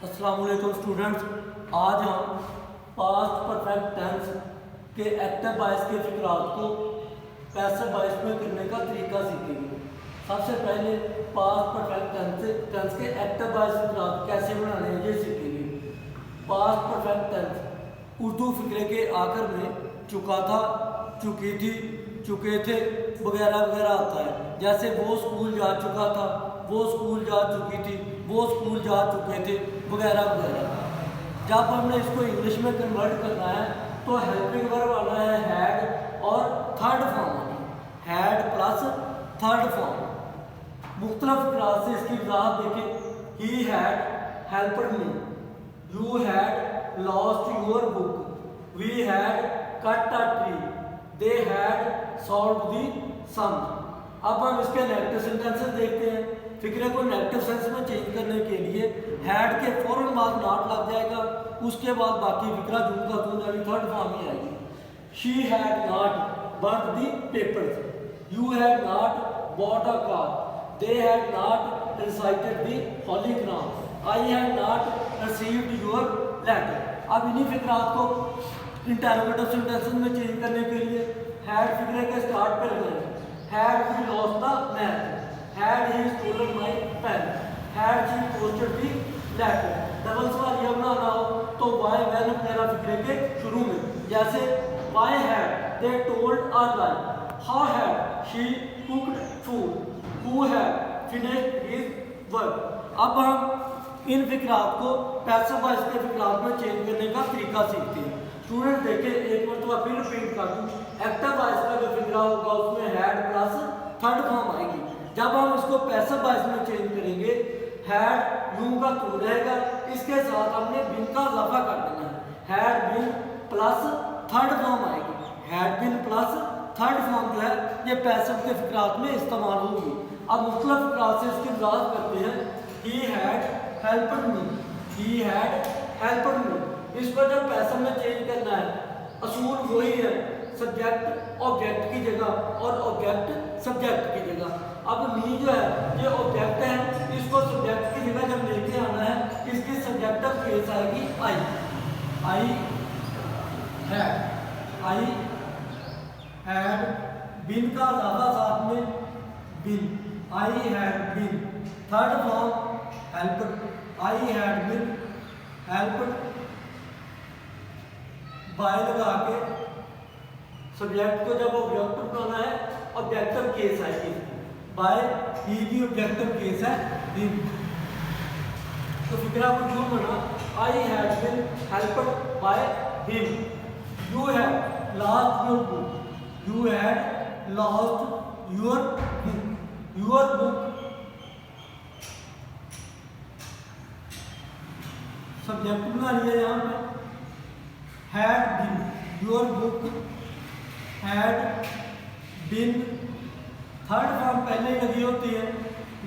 अस्सलाम वालेकुम स्टूडेंट्स, आज हम पास्ट परफेक्ट टेंस के एक्टिव वॉइस के फिक्रात को पैसिव वॉइस में करने का तरीका सीखेंगे। सबसे पहले पास्ट परफेक्ट टेंस के एक्टिव वॉइस फिक्रात कैसे बनाने हैं ये सीखेंगे। पास्ट परफेक्ट टेंस उर्दू फिक्रे के आखिर में चुका था, चुकी थी, चुके थे वगैरह वगैरह आता है। जैसे वो स्कूल जा चुका था, वो स्कूल जा चुकी थी, वो स्कूल जा चुके थे वगैरह वगैरह। जब हमने इसको इंग्लिश में कन्वर्ट करना है तो हेल्पिंग वर्ब आना है हैड और थर्ड फॉर्म आनी है हैड प्लस थर्ड फॉर्म। मुख्तलिफ क्लास से इसकी वजाहत देखें। He had helped me, you had lost your book, we had cut a tree, they had solved the sum. अब हम इसके नेगेटिव सेंटेंसेस देखते हैं। फिक्रे को नेगेटिव सेंस में चेंज करने के लिए हैड के फौरन बाद नॉट लग जाएगा, उसके बाद बाकी फिक्रा जून का जून यानी थर्ड फॉर्म में आएगी। She had not burn the papers, you had not bought a car, they had not recited the holy Quran, I had not received your letter. अब इन्हीं फिक्रात को इंटरोगेटिव सेंटेंसेस में चेंज करने के लिए हैड फिक्रे के स्टार्ट पे लगाएंगे। Had we lost the math, had he stolen my pen, had she posted the letter। Double सवाल ये बनाना हो तो why when वगैरह फिक्रे के शुरू में, जैसे why had they told a lie, how had she cooked food, who had finished his work। अब हम इन फिक्रात को पैसिव वॉइस के फिक्रात में चेंज करने का तरीका सीखते हैं। स्टूडेंट देखें, एक मरतबा फिर रिपीट कर दूँ। एक्टिव वॉइस का जो फिक्रा होगा उसमें हैड प्लस थर्ड फॉर्म आएगी। जब हम इसको पैसिव वॉइस में चेंज करेंगे हैड यू का टू रहेगा, इसके साथ हमने बिन का इजाफा कर देना है। Had been plus third form आएगी। Had been plus third form जो है ये पैसिव के फिक्रात में इस्तेमाल होगी। अब मुख्तलिफ फिक्रात से इसकी वजाहत करते हैं। ही had helped me, he had helped मी। इसको जब पैसिव में चेंज करना है असूल वही है, सब्जेक्ट ऑब्जेक्ट की जगह और ऑब्जेक्ट सब्जेक्ट की जगह। अब मी जो है ये ऑब्जेक्ट है, इसको सब्जेक्ट की जगह जब लेके आना है इसकी सब्जेक्टिव केस आएगी आई हैड बिन का ज़्यादा साथ में been, I had been third form helped, I had been helped by लगा के सब्जेक्ट को जब ऑब्जेक्टिव बनाना है ऑब्जेक्टिव केस आएगी बाय, ही भी ऑब्जेक्टिव केस है बिन। तो फिक्रा को क्यों बना, I had been helped by him, you had lost your book, you had lost your book subject बना लिया यहाँ पे। Had been your book had been third form पहले लगी होती है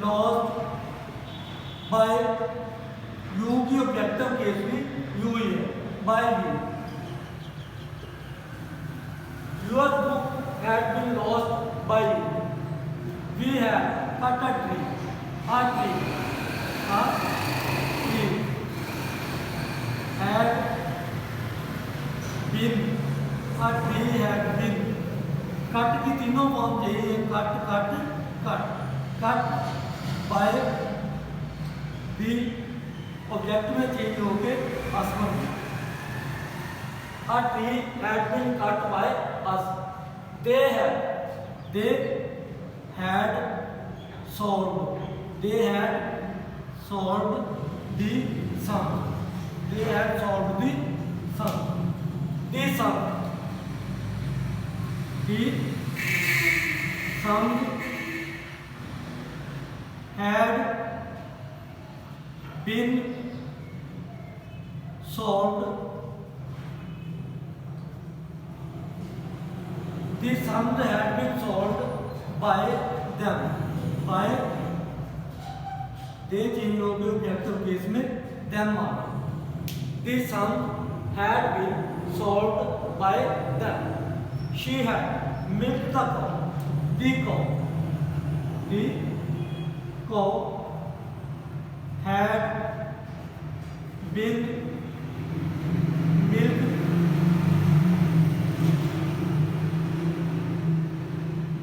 लॉस्ट बाय, यू की ऑब्जेक्टिव केस भी यू ही है by you. Your book had been lost by you, we have cut a tree, a tree had been, a tree had been। Cut की तीनों फॉर्म चाहिए, cut cut cut cut by be object में change होके असमन। A tree had been cut by us, they had solved the sum, they had solved the sum, the sum The sum had been solved. The sum had been solved by them. By they change हो गए objective case में them आ गए। The sum had been solved by them. She had milked the cow, the cow had been milked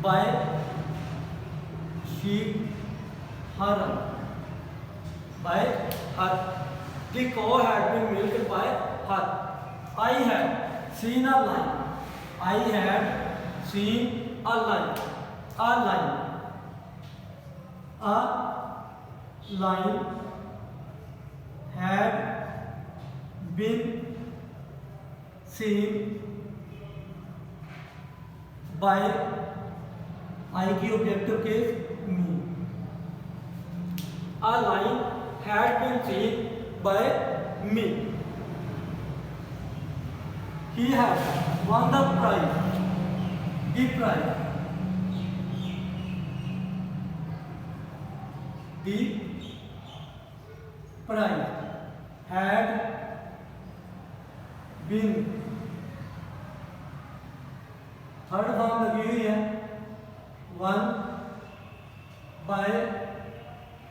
by sheep her. By her. The cow had been milked by her. I had seen a lion. I had seen a lion. A lion. A lion had been seen by I की objective case me. A lion had been seen by me. He had won the prize. The prize. The prize had been, third form लगी हुई है, one by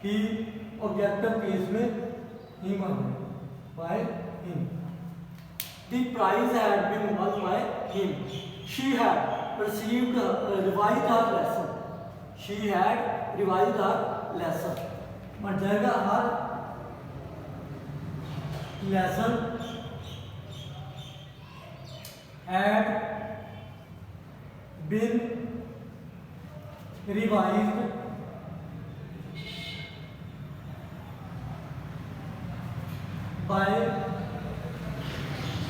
he, objective case में ही मांगे, by him. The prize had been won by him. She had received revised her lesson. She had revised her lesson. बन जाएगा her lesson had been revised by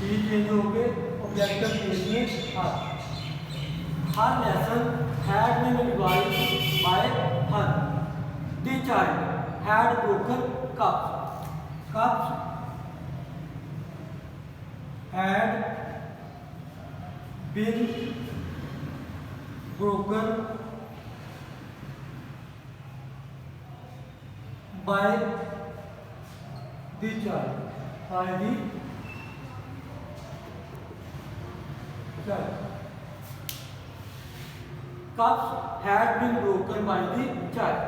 change हो गए objective case में her lesson had been revised by her. The child had broken cups. Cups had been broken by the child. By the cups had been broken by the child.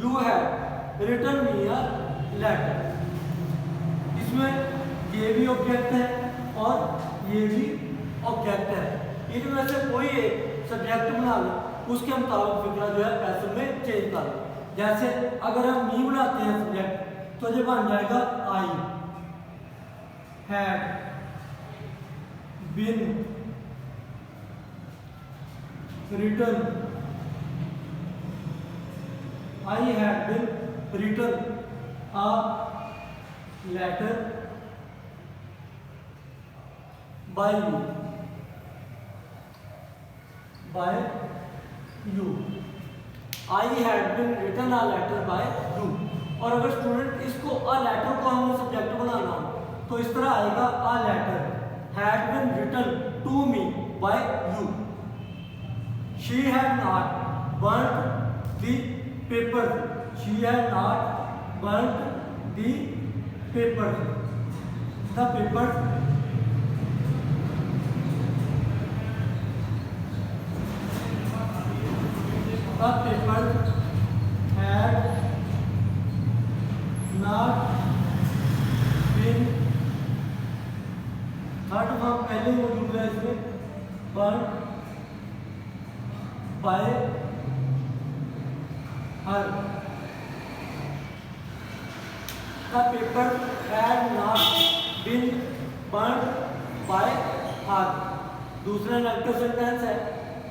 You had written me a letter. इसमें ये भी object है और ये भी object है. इनमें से कोई एक सब्जेक्ट बना लो, उसके मुताबिक फिक्रा जो है पैसिव में चेंज कर लो. जैसे अगर हम मी बनाते हैं सब्जेक्ट तो ये बन जाएगा I had been written. I had been written a letter by you. By you. I had been written a letter by you. और अगर स्टूडेंट इसको a letter को हमने सब्जेक्ट बनाना हो तो इस तरह आएगा a letter had been written to me by you. She had not burnt the paper. She had not burnt the paper. The paper had not been, third form पहले मौजूद है इसमें, burnt by her. The paper had not been burnt by her. दूसरा negative sentence है.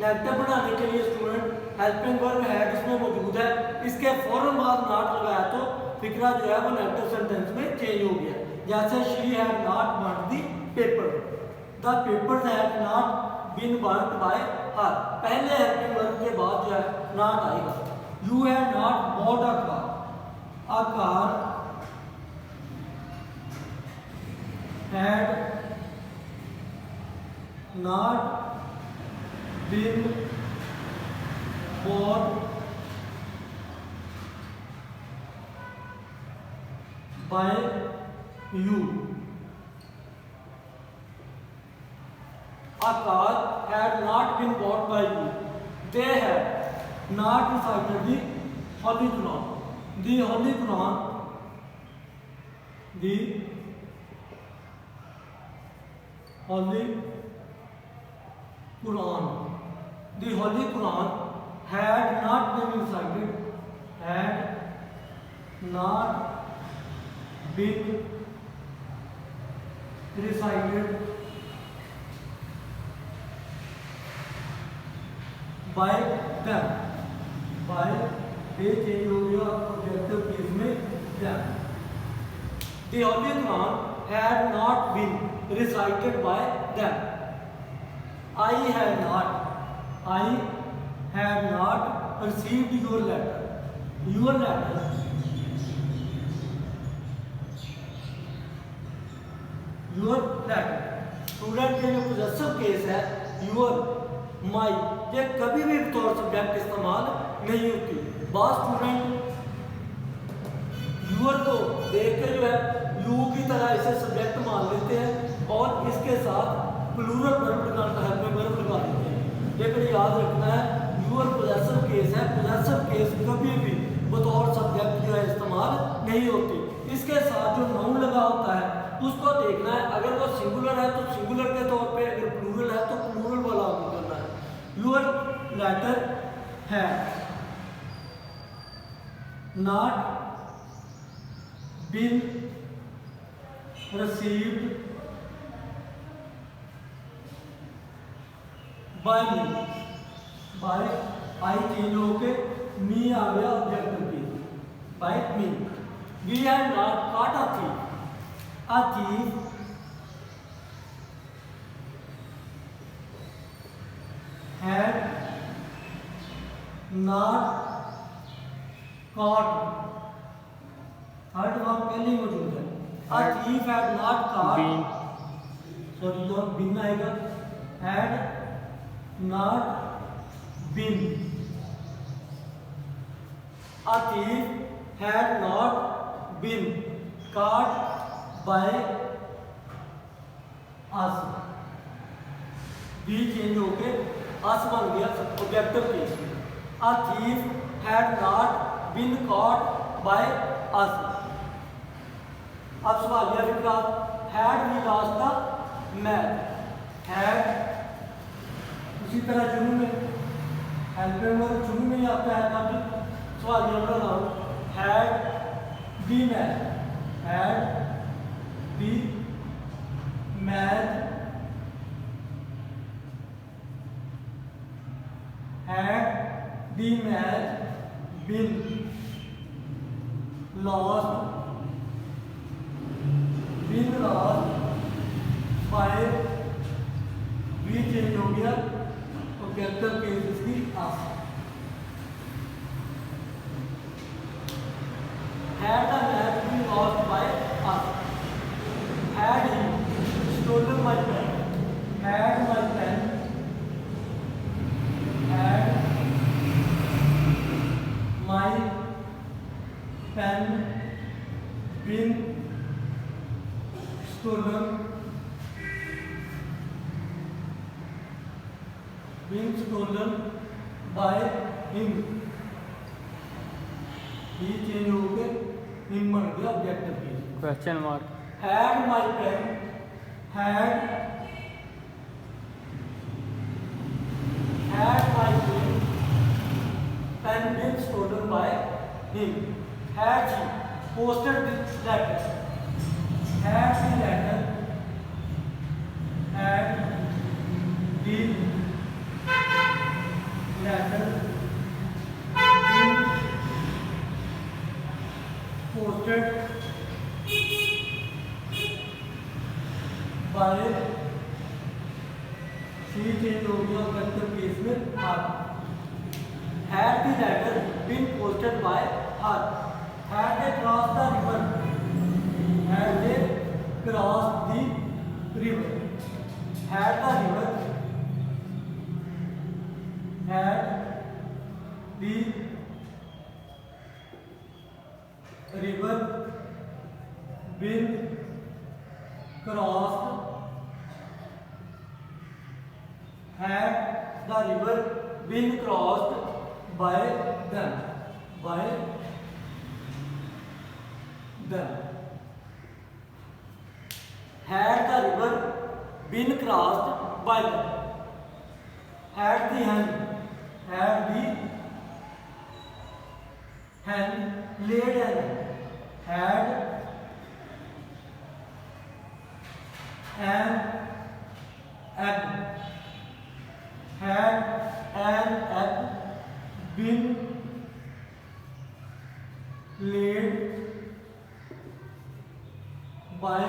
Negative बनाने के लिए student helping verb had इसमें मौजूद है, इसके फौरन बाद नॉट लगाया तो फिक्रा जो है वो नेगेटिव सेंटेंस में चेंज हो गया. जैसे she had not burned the paper. The papers had not been burned by her. पहले हेल्पिंग वर्ब के बाद जो है नॉट आएगा. You had not bought a car. A car had not been bought by you. A car had not been bought by you. They had not recited the Holy Quran. The Holy Quran, the Holy Quran. The Holy Quran had not been recited, had not been recited by them. By they change हो गया objective case में them. The Holy Quran had not been recited by them. I have not received your letter. Your letter. Your letter. Student के जो possessive case है your, my, ये कभी भी बतौर सब्जेक्ट इस्तेमाल नहीं होती. बात स्टूडेंट यूर को देख के जो है यू की तरह इसे सब्जेक्ट मान लेते हैं और इसके साथ प्लूरल वर्ब लगाना है, में वर्ब लगा देते हैं. लेकिन याद रखना है यूर पोजेसिव केस है. पोजेसिव केस कभी भी बतौर सब्जेक्ट जो है इस्तेमाल नहीं होती. इसके साथ जो नाउन लगा होता है उसको देखना है. अगर वो सिंगुलर है तो सिंगुलर के तौर पे, अगर प्लूरल है तो प्लूरल वाला आपको करना है. यूर लेटर है not been received by me. by I change होके me आ गया ऑब्जेक्टिव की. by me. We have not caught a thief. A thief had not caught. Third verb पहले मौजूद है. A thief had not caught. Sorry जो बिन आएगा. had not been. A thief had not been caught by us. भी change होके us बन गया objective case में. A thief had not been caught by us. अब सवाल यह फिक्रा हैड भी लास्ट था मैथ. हैड उसी तरह जुनू में हेल्पिंग वर्ब जुनू में ही आता है. तब सवाल यह बनाना had be math. Had be math. Had be math been lost by भी चेंज हो गया ऑब्जेक्टिव केस इसकी us. had the map been lost by us. had he stolen my pen. had my pen. had my pen been stolen by him. he change हो गए him बन गया objective की. Question mark. had my pen. had my pen been stolen by him. Had he posted this letter. Had the letter. Had the letter been posted by see change हो गया objective case में हर. Had the letter been posted by her. Had they crossed the river. Had they crossed the river. Had the river. Had the river been crossed. Had the river been crossed by them. By them. Had the river been crossed by them. Had the hen laid an egg. Had an egg. Had an egg been laid by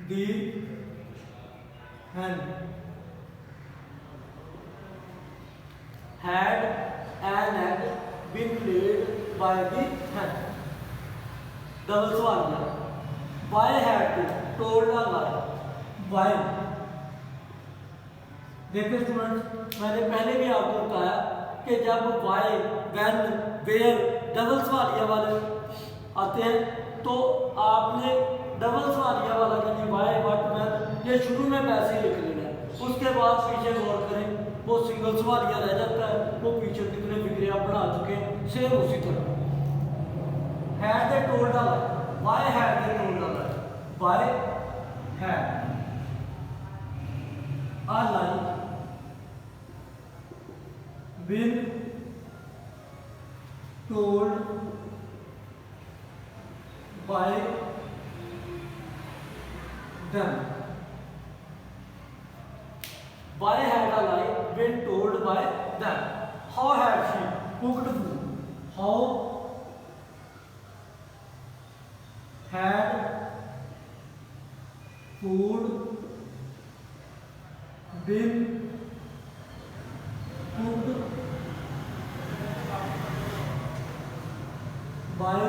the hen. Had an egg been laid by the hen. Double सवाल है. Why had they told a lie? Why? देखो students, मैंने पहले भी आपको बताया कि जब why, when, where डबल सवालिया वाले आते हैं तो आपने डबल सवालिया वाला यानी why, what, when ये शुरू में वैसे ही लिख लेना है. उसके बाद पीछे गौर करें वो सिंगल सवालिया रह जाता है, वो पीछे कितने फिक्रे आप बना चुके हैं. सेम उसी तरह had they told a lie. Why had they told a lie? Why had a lie been told by them? Why had a lie been told by them? How had she cooked food? How had food been cooked by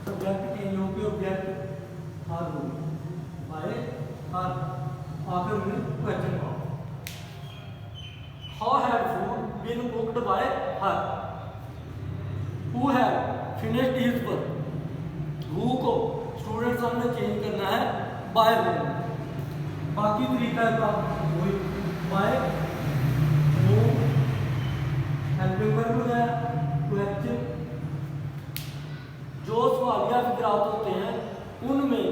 subject के योग्य object her by हर आखिर में question mark. How had food been cooked by her? Who had finished his work? Who को student सामने change करना है by whom. बाकी तरीका का वही by whom हेल्पिंग वर्ब हो गया. क्वेश्चन जो सवालिया फिक्रात होते हैं उनमें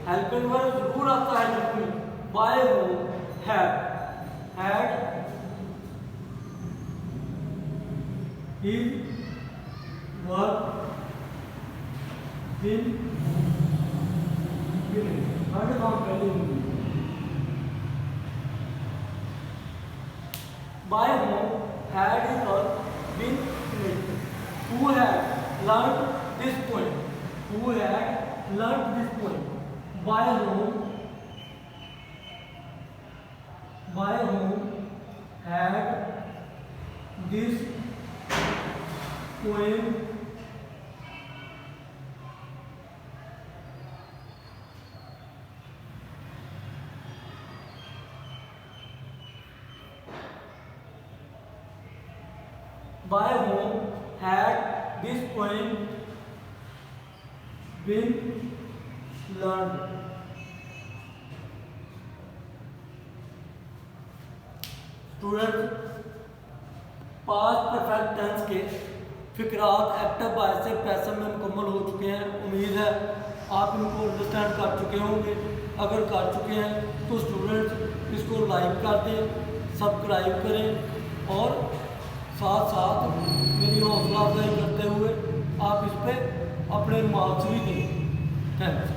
हेल्पिंग वर्ब जरूर आता है जिसमें by whom, had his work been finished. Third form पहले होगी. By whom had his work been finished? Who had learned this poem? Who had learned this poem? By whom had this poem by whom had this poem been learned? Student past perfect tense के फिक्रात active voice से passive में मुकम्मल हो चुके हैं. उम्मीद है आप इनको अंडरस्टैंड कर चुके होंगे. अगर कर चुके हैं तो स्टूडेंट्स इसको लाइक कर दें, सब्सक्राइब करें और साथ साथ मेरी हौसला अफजाई करते हुए आप इस पर अपने मार्क्स भी दें. थैंक्स.